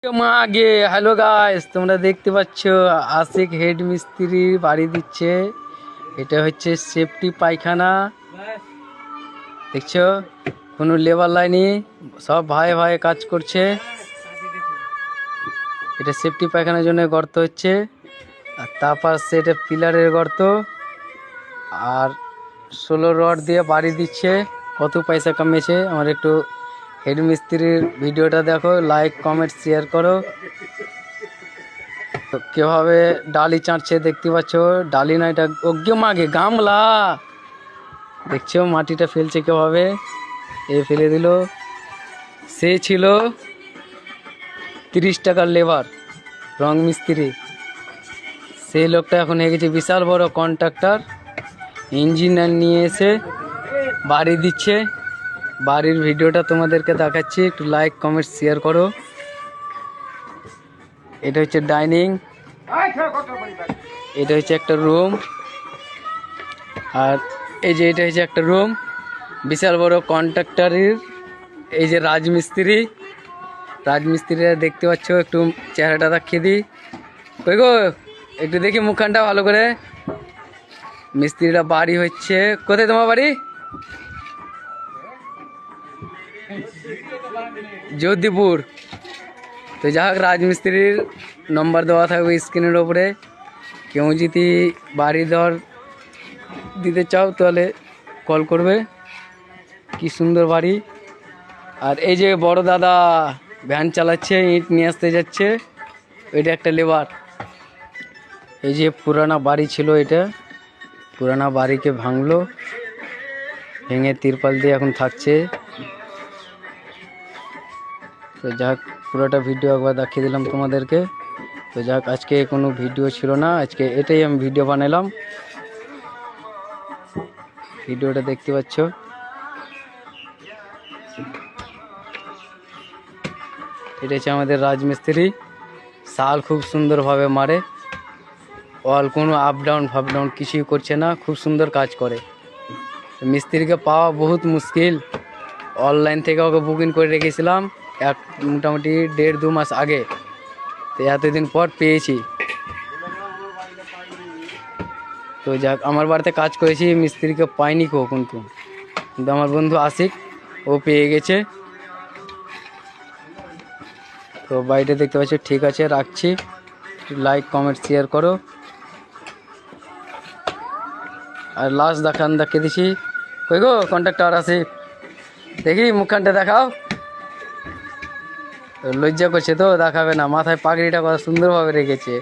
আগে hello guys, তোমরা দেখতে পাচ্ছ আশিক হেড মিস্ত্রি বাড়ি দিচ্ছে। এটা হচ্ছে সেফটি পায়খানা, দেখছো? কোনো লেবার লাইনি, সব ভাই ভাই কাজ করছে। এটা সেফটি পায়খানার জন্য গর্ত হচ্ছে, আর তার পাশে এটা পিলারের গর্ত, আর 16 রড দিয়ে বাড়ি দিচ্ছে। কত পয়সা কামিয়েছে আমার একটু হেড মিস্ত্রির ভিডিওটা দেখো, লাইক কমেন্ট শেয়ার করো। তো কিভাবে ডালি চাঁটছে দেখতে পাচ্ছ, ডালি না এটা অজ্ঞ মাগে গামলা, দেখছো মাটিটা ফেলছে কিভাবে, এ ফেলে দিল। সে ছিল 30 টাকার লেবার, রং মিস্ত্রি। সেই লোকটা এখন হয়ে গেছে বিশাল বড় কন্ট্রাক্টর, ইঞ্জিনিয়ার নিয়ে এসে বাড়ি দিচ্ছে। বাড়ির ভিডিওটা তোমাদেরকে দেখাচ্ছি, একটু লাইক কমেন্ট শেয়ার করো। এটা হচ্ছে ডাইনিং, এটা হচ্ছে একটা রুম, আর এই যে এটা হচ্ছে একটা রুম। বিশাল বড় কন্ট্রাক্টরের এই যে রাজমিস্ত্রিরা দেখতে পাচ্ছ। একটু চেহারাটা দেখিয়ে দিই, কই গো একটু দেখি মুখখানটা ভালো করে। মিস্ত্রিরা বাড়ি হচ্ছে। কোথায় তোমার বাড়ি? যোধপুর। তো যাই হোক, রাজমিস্ত্রির নম্বর দেওয়া থাকবে স্ক্রিনের ওপরে। কেউ যদি বাড়ি দিতে চাও তাহলে কল করবে। কি সুন্দর বাড়ি। আর এই যে বড় দাদা ভ্যান চালাচ্ছে, ইট নিয়ে আসতে যাচ্ছে, এটা একটা লেবার। এই যে পুরানা বাড়ি ছিল, এটা পুরানা বাড়িকে ভাঙলো, ভেঙে তিরপাল দিয়ে এখন থাকছে। তো যাক, পুরোটা ভিডিও একবার দেখিয়ে দিলাম তোমাদেরকে। তো যাক, আজকে কোনো ভিডিও ছিল না, আজকে এটাই আমি ভিডিও বানালাম। ভিডিওটা দেখতে পাচ্ছ। এটা হচ্ছে আমাদের রাজমিস্ত্রি, শাল খুব সুন্দরভাবে মারে, অল কোনো আপ ডাউন ফাপ ডাউন কিছুই করছে না, খুব সুন্দর কাজ করে। মিস্ত্রিকে পাওয়া বহুত মুশকিল, অনলাইন থেকে ওকে বুকিং করে রেখেছিলাম মোটামুটি 1.5-2 মাস আগে। তো এতদিন পর পেয়েছি। তো যাক, আমার বাড়িতে কাজ করেছি, মিস্ত্রিকে পাইনি কিন্তু আমার বন্ধু আশিক ও পেয়ে গেছে। তো বাড়িটা দেখতে পাচ্ছি। ঠিক আছে, রাখছি। লাইক কমেন্ট শেয়ার করো। আর লাস্ট দেখিয়ে দিছি, কই গো কন্ট্রাক্টর আশিক, দেখি মুখখানটা দেখাও। লজ্জা করছে তো, দেখাবে না, মাথায় পাগড়িটা কত সুন্দরভাবে রেখেছে।